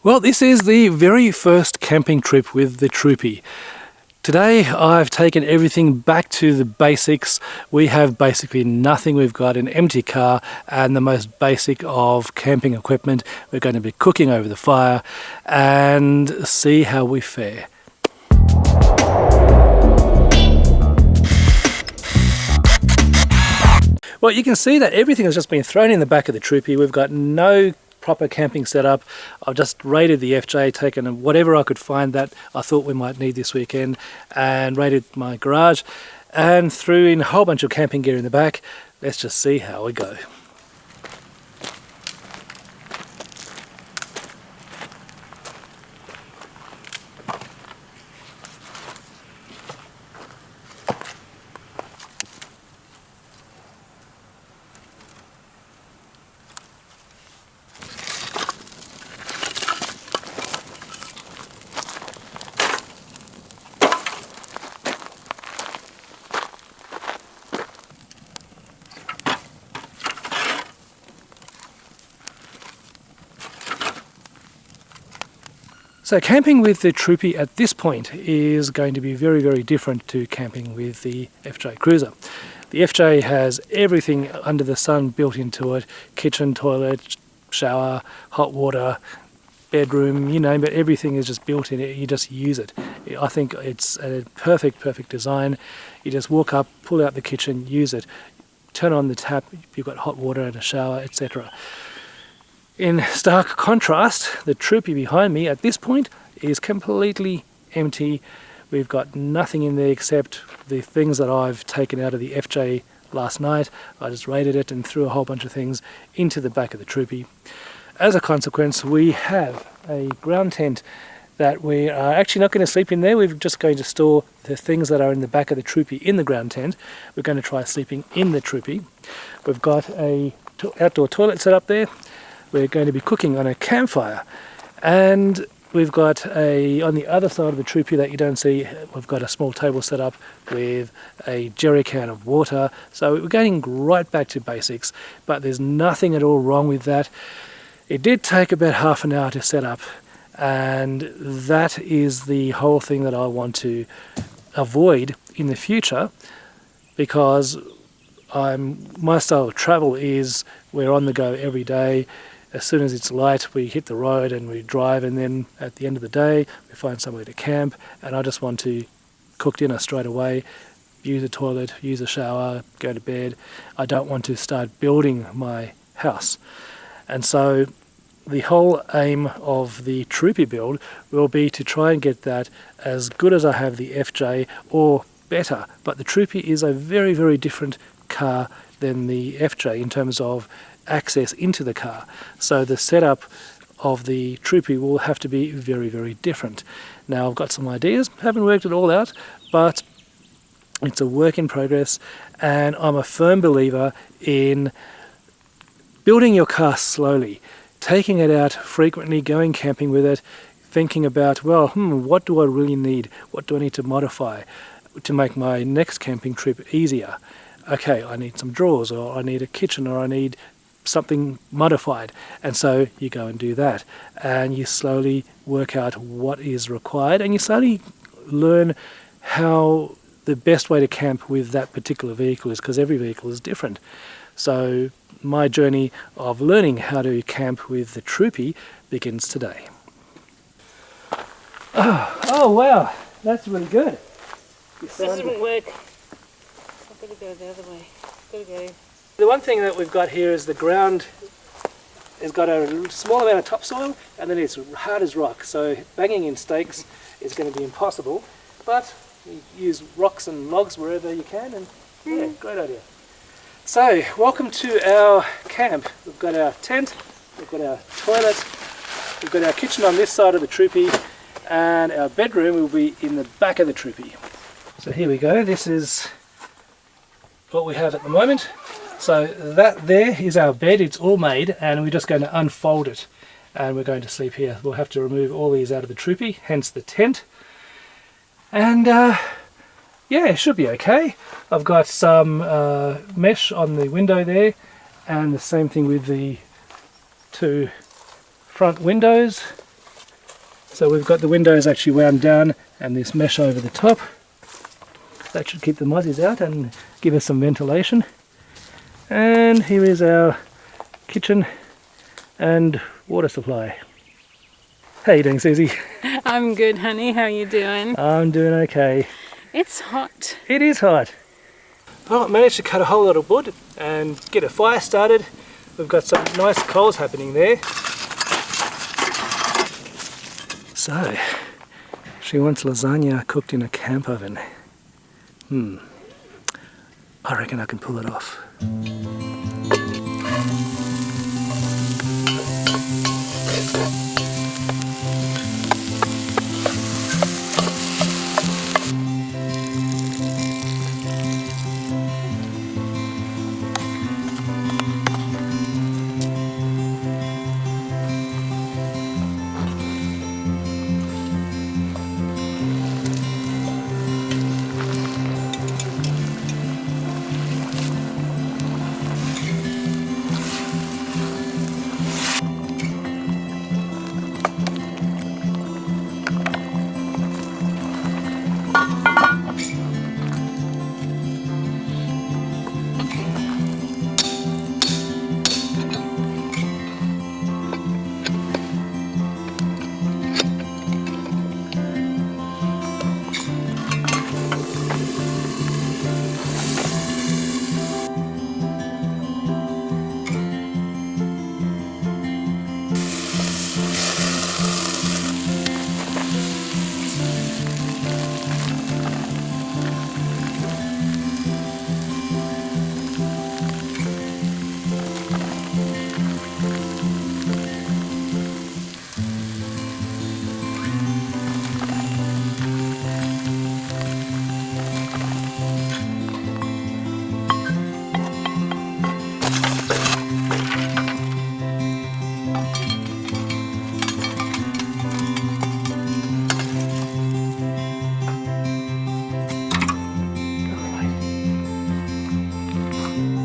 Well, this is the very first camping trip with the Troopy. Today I've taken everything back to the basics. We have basically nothing. We've got an empty car and the most basic of camping equipment. We're going to be cooking over the fire and see how we fare. Well, you can see that everything has just been thrown in the back of the Troopy. We've got no proper camping setup. I've just raided the FJ, taken whatever I could find that I thought we might need this weekend, and raided my garage and threw in a whole bunch of camping gear in the back. Let's just see how we go. So camping with the Troopy at this point is going to be very, very different to camping with the FJ Cruiser. The FJ has everything under the sun built into it: kitchen, toilet, shower, hot water, bedroom, you name it, everything is just built in it. You just use it. I think it's a perfect design. You just walk up, pull out the kitchen, use it, turn on the tap, you've got hot water and a shower, etc. In stark contrast, the Troopy behind me at this point is completely empty. We've got nothing in there except the things that I've taken out of the FJ last night. I just raided it and threw a whole bunch of things into the back of the Troopy. As a consequence, we have a ground tent that we are actually not going to sleep in there. We're just going to store the things that are in the back of the Troopy in the ground tent. We're going to try sleeping in the Troopy. We've got a outdoor toilet set up there. We're going to be cooking on a campfire, and we've got on the other side of the Troopy that you don't see, we've got a small table set up with a jerry can of water. So we're going right back to basics, but there's nothing at all wrong with that. It did take about half an hour to set up, and that is the whole thing that I want to avoid in the future, because my style of travel is we're on the go every day. As soon as it's light, we hit the road and we drive, and then at the end of the day we find somewhere to camp, and I just want to cook dinner straight away, use a toilet, use a shower, go to bed. I don't want to start building my house. And so the whole aim of the Troopy build will be to try and get that as good as I have the FJ or better. But the Troopy is a very, very different car than the FJ in terms of access into the car. So the setup of the Troopy will have to be very, very different. Now I've got some ideas, haven't worked it all out, but it's a work in progress, and I'm a firm believer in building your car slowly, taking it out frequently, going camping with it, thinking about, well, what do I really need? What do I need to modify to make my next camping trip easier? Okay, I need some drawers, or I need a kitchen, or I need something modified, and so you go and do that, and you slowly work out what is required, and you slowly learn how the best way to camp with that particular vehicle is, because every vehicle is different. So my journey of learning how to camp with the Troopy begins today. Oh wow, that's really good. This doesn't work. I've got to go the other way. Got to go. The one thing that we've got here is the ground has got a small amount of topsoil, and then it's hard as rock, so banging in stakes is going to be impossible, but you use rocks and logs wherever you can, and yeah, great idea. So welcome to our camp. We've got our tent, we've got our toilet, we've got our kitchen on this side of the Troopy, and our bedroom will be in the back of the Troopy. So here we go, this is what we have at the moment. So that there is our bed. It's all made, and we're just going to unfold it, and we're going to sleep here. We'll have to remove all these out of the Troopy, hence the tent, and yeah, it should be okay. I've got some mesh on the window there, and the same thing with the two front windows. So we've got the windows actually wound down and this mesh over the top. That should keep the mozzies out and give us some ventilation. And here is our kitchen and water supply. How you doing, Susie? I'm good, honey. How you doing? I'm doing okay. It's hot. It is hot. Well, I managed to cut a whole lot of wood and get a fire started. We've got some nice coals happening there. So, she wants lasagna cooked in a camp oven. I reckon I can pull it off.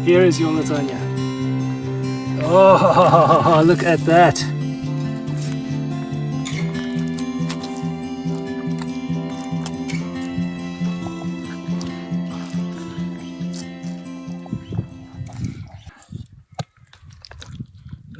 Here is your lasagna. Oh, look at that.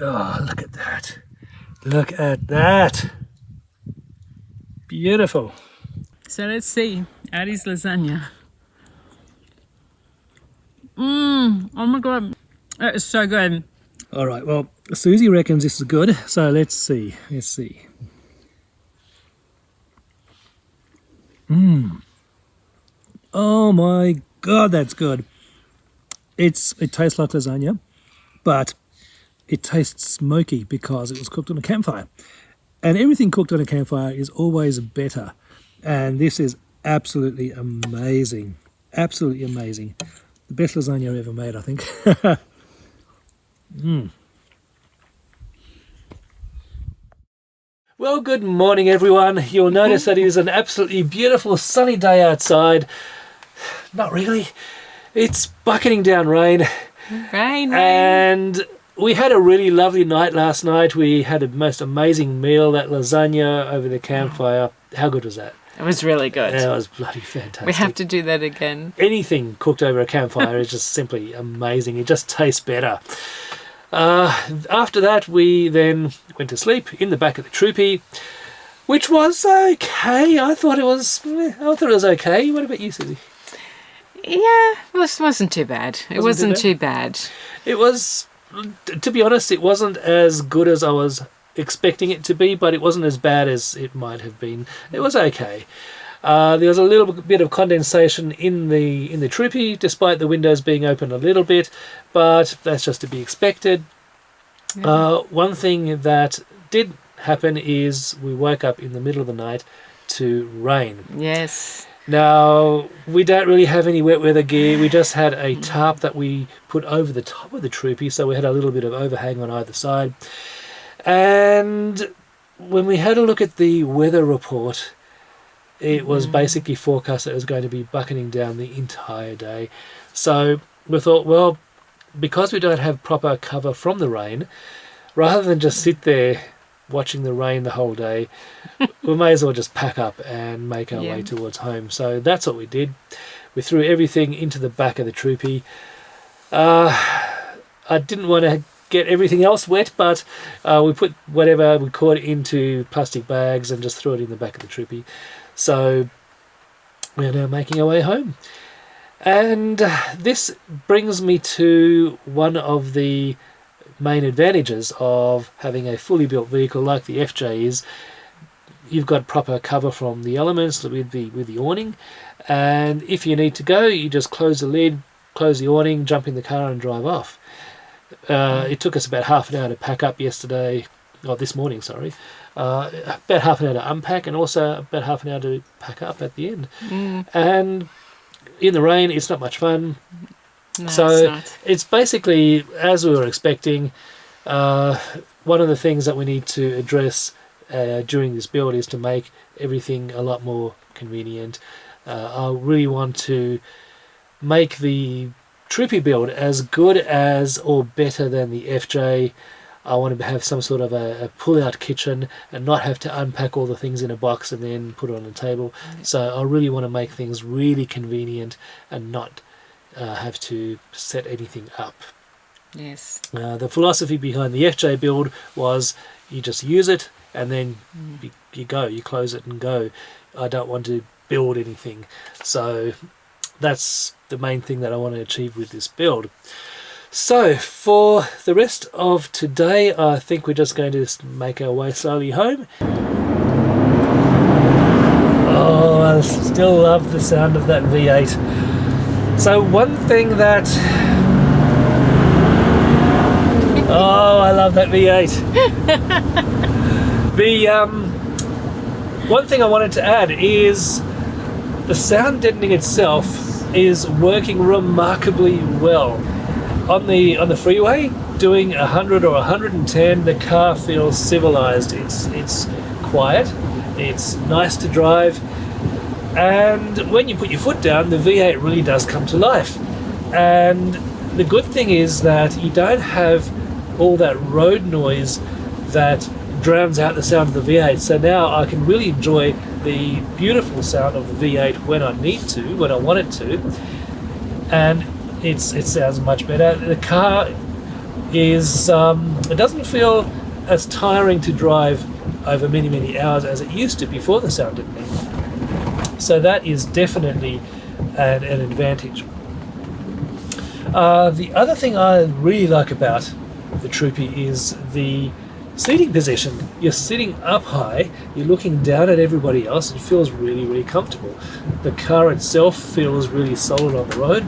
Oh, look at that. Look at that. Beautiful. So let's see. Addie's lasagna. Oh my god. That is so good. All right, well, Susie reckons this is good, so let's see. Let's see. Oh my god, that's good. It tastes like lasagna, but it tastes smoky because it was cooked on a campfire. And everything cooked on a campfire is always better. And this is absolutely amazing. Absolutely amazing. The best lasagna I've ever made, I think. Well, good morning, everyone. You'll notice that it is an absolutely beautiful sunny day outside. Not really. It's bucketing down rain. Rain. And we had a really lovely night last night. We had a most amazing meal, that lasagna over the campfire. How good was that? It was really good. Yeah, it was bloody fantastic. We have to do that again. Anything cooked over a campfire is just simply amazing. It just tastes better. After that, we then went to sleep in the back of the Troopy, which was okay. I thought it was okay. What about you, Susie? Yeah, it wasn't too bad. It wasn't too bad. It was, to be honest, it wasn't as good as I was expecting it to be, but it wasn't as bad as it might have been. It was okay. There was a little bit of condensation in the Troopy, despite the windows being open a little bit, but that's just to be expected. Yeah. One thing that did happen is we woke up in the middle of the night to rain. Yes. Now, we don't really have any wet weather gear. We just had a tarp that we put over the top of the Troopy, so we had a little bit of overhang on either side. And when we had a look at the weather report, it was basically forecast that it was going to be bucketing down the entire day. So we thought, well, because we don't have proper cover from the rain, rather than just sit there watching the rain the whole day, we may as well just pack up and make our way towards home. So that's what we did. We threw everything into the back of the Troopy. I didn't want to get everything else wet, but we put whatever we caught into plastic bags and just threw it in the back of the Troopy. So we're now making our way home. And this brings me to one of the main advantages of having a fully built vehicle like the FJ is. You've got proper cover from the elements with the awning, and if you need to go, you just close the lid, close the awning, jump in the car and drive off. It took us about half an hour to pack up this morning, sorry. About half an hour to unpack, and also about half an hour to pack up at the end. And in the rain, it's not much fun. No, so it's basically, as we were expecting, one of the things that we need to address during this build is to make everything a lot more convenient. I really want to make the Troopy build as good as or better than the FJ. I want to have some sort of a pull-out kitchen and not have to unpack all the things in a box and then put it on a table. So I really want to make things really convenient and not have to set anything up. Yes. The philosophy behind the FJ build was you just use it and then you close it and go. I don't want to build anything. So that's the main thing that I want to achieve with this build. So for the rest of today, I think we're just going to make our way slowly home. Oh, I still love the sound of that V8. So one thing that... Oh, I love that V8. One thing I wanted to add is the sound deadening itself is working remarkably well. On the freeway, doing 100 or 110, the car feels civilized. It's quiet, it's nice to drive, and when you put your foot down, the V8 really does come to life. And the good thing is that you don't have all that road noise that drowns out the sound of the V8. So now I can really enjoy the beautiful sound of the V8 when I need to, when I want it to, and it sounds much better. The car is it doesn't feel as tiring to drive over many hours as it used to before the sound deadening. So that is definitely an advantage. The other thing I really like about the Troopy is the seating position. You're sitting up high, you're looking down at everybody else, it feels really comfortable. The car itself feels really solid on the road.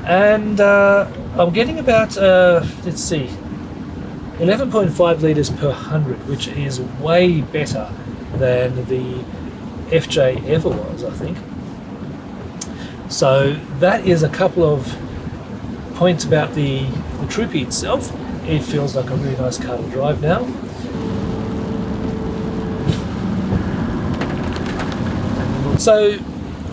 And I'm getting about, let's see, 11.5 litres per 100, which is way better than the FJ ever was, I think. So that is a couple of points about the Troopy itself. It feels like a really nice car to drive now. So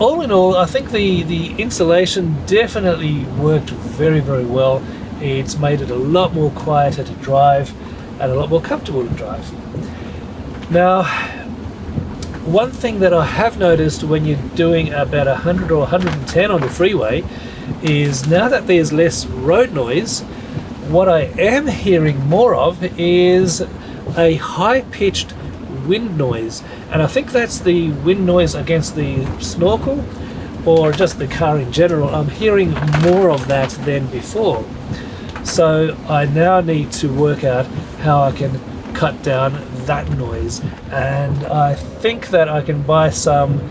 all in all, I think the installation definitely worked very well. It's made it a lot more quieter to drive and a lot more comfortable to drive. Now, one thing that I have noticed when you're doing about 100 or 110 on the freeway is now that there's less road noise, what I am hearing more of is a high-pitched wind noise, and I think that's the wind noise against the snorkel or just the car in general. I'm hearing more of that than before, so I now need to work out how I can cut down that noise, and I think that I can buy some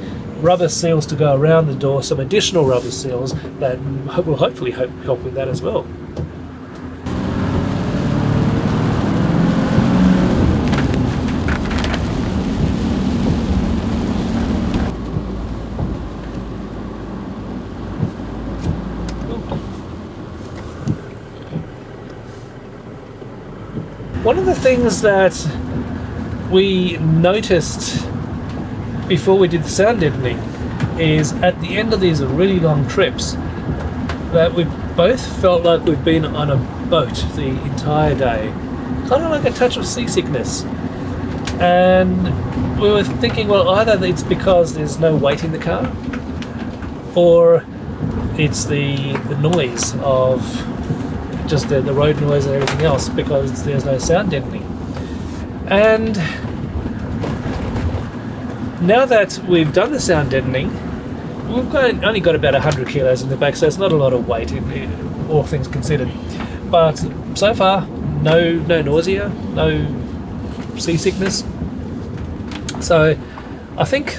rubber seals to go around the door, some additional rubber seals that will hopefully help with that as well. One of the things that we noticed before we did the sound deadening is at the end of these really long trips that we both felt like we've been on a boat the entire day. Kind of like a touch of seasickness. And we were thinking, well, either it's because there's no weight in the car, or it's the noise of just the road noise and everything else, because there's no sound deadening. And now that we've done the sound deadening, we've only got about 100 kilos in the back, so it's not a lot of weight, all things considered. But so far, no nausea, no seasickness. So I think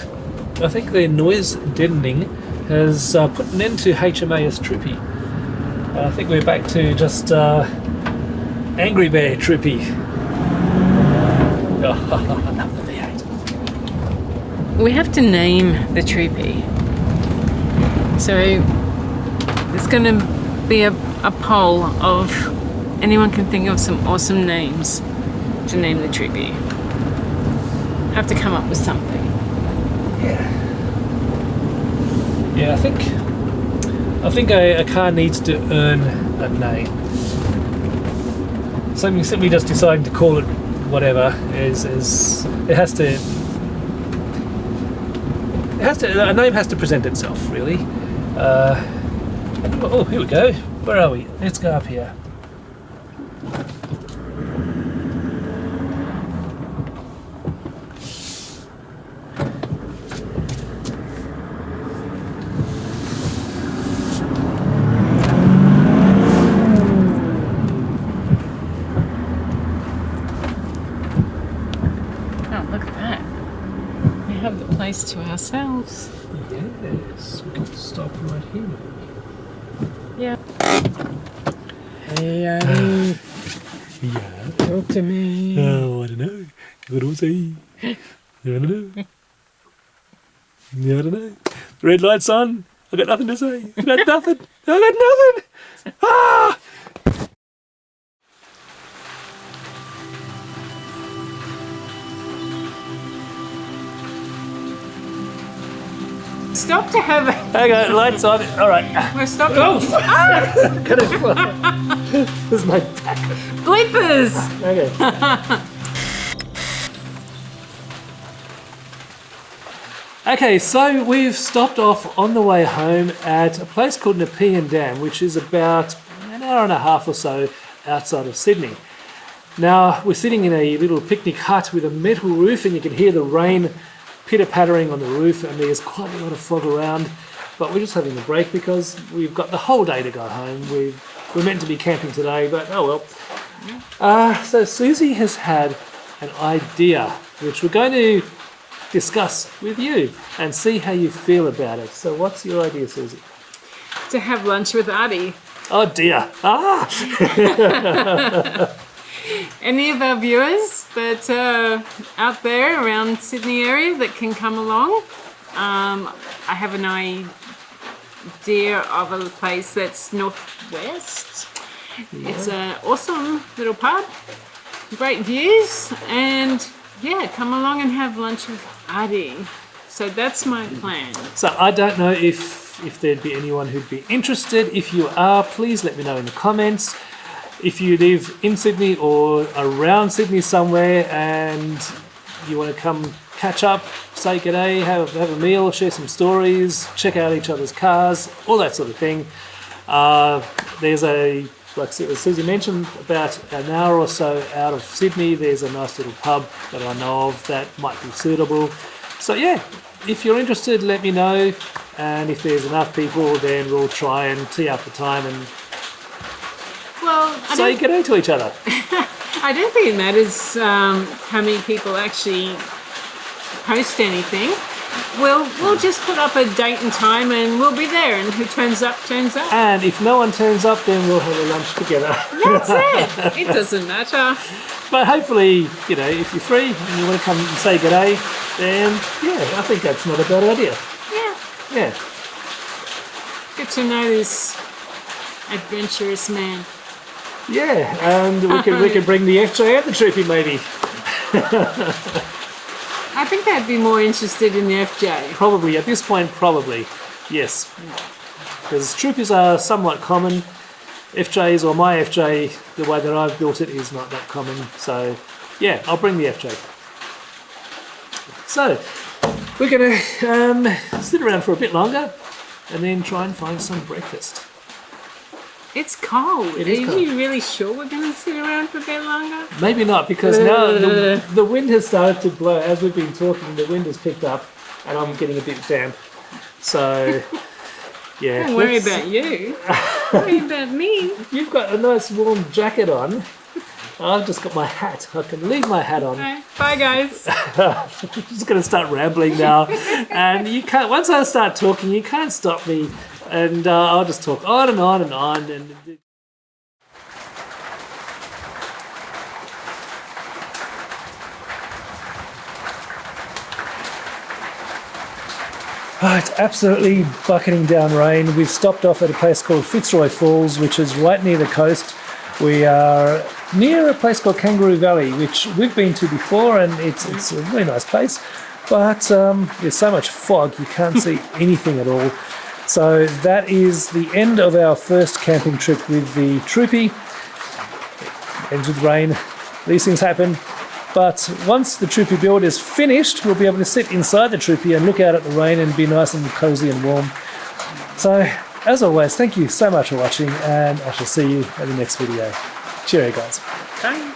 the noise deadening has put an end to HMAS Troopy. I think we're back to just Angry Bear Troopy. Number V8. We have to name the Troopy. So it's going to be a poll of anyone can think of some awesome names to name the Troopy. Have to come up with something. Yeah, I think a car needs to earn a name. Something simply just deciding to call it whatever is it has to a name has to present itself, really. Oh, here we go. Where are we? Let's go up here. To ourselves. Yes, we can stop right here. Yeah. Hey, yeah. Talk to me. Oh, I don't know. What do I say? I don't know. I don't know. Red light's on. I got nothing to say. I got nothing. I got nothing. Ah! Stop to have a... Okay, lights on. All right. We're stopping. Oh! Got it. This is my back. Bleepers! Okay. Okay, so we've stopped off on the way home at a place called Nepean Dam, which is about an hour and a half or so outside of Sydney. Now, we're sitting in a little picnic hut with a metal roof, and you can hear the rain pitter-pattering on the roof, and there's quite a lot of fog around, but we're just having a break because we've got the whole day to go home. We're meant to be camping today, but oh well. So Susie has had an idea which we're going to discuss with you and see how you feel about it. So what's your idea, Susie? To have lunch with Artie. Oh dear. Ah! Any of our viewers that are out there around Sydney area that can come along, I have an idea of a place that's northwest. Yeah. It's an awesome little pub, great views, and yeah, come along and have lunch with Artie. So that's my plan. So I don't know if there'd be anyone who'd be interested. If you are, please let me know in the comments. If you live in Sydney or around Sydney somewhere and you want to come catch up, say g'day, have a meal, share some stories, check out each other's cars, all that sort of thing. There's like Susie mentioned, about an hour or so out of Sydney, there's a nice little pub that I know of that might be suitable. So yeah, if you're interested, let me know. And if there's enough people, then we'll try and tee up the time and say g'day to each other. I don't think it matters how many people actually post anything. We'll just put up a date and time and we'll be there, and who turns up, turns up. And if no one turns up, then we'll have a lunch together. That's it. It doesn't matter. But hopefully, you know, if you're free and you want to come and say g'day, then yeah, I think that's not a bad idea. Yeah. Yeah. Get to know this adventurous man. Yeah, and we could bring the FJ and the Troopy maybe. I think they'd be more interested in the FJ. Probably, at this point, probably, yes. Because Troopers are somewhat common. FJs, or my FJ, the way that I've built it, is not that common. So, yeah, I'll bring the FJ. So we're going to sit around for a bit longer and then try and find some breakfast. It's cold. It is Are cold. you really sure we're going to sit around for a bit longer? Maybe not, because now the wind has started to blow. As we've been talking, the wind has picked up and I'm getting a bit damp. So, yeah. Don't worry about you. Worry about me. You've got a nice warm jacket on. I've just got my hat. I can leave my hat on. Okay. Bye, guys. I'm just going to start rambling now. And you can't, once I start talking, you can't stop me. And I'll just talk on and on and on. And oh, it's absolutely bucketing down rain. We've stopped off at a place called Fitzroy Falls, which is right near the coast. We are near a place called Kangaroo Valley, which we've been to before, and it's a really nice place. But there's so much fog, you can't see anything at all. So that is the end of our first camping trip with the Troopy. Ends with rain. These things happen. But once the Troopy build is finished, we'll be able to sit inside the Troopy and look out at the rain and be nice and cozy and warm. So, as always, thank you so much for watching, and I shall see you in the next video. Cheerio, guys. Bye.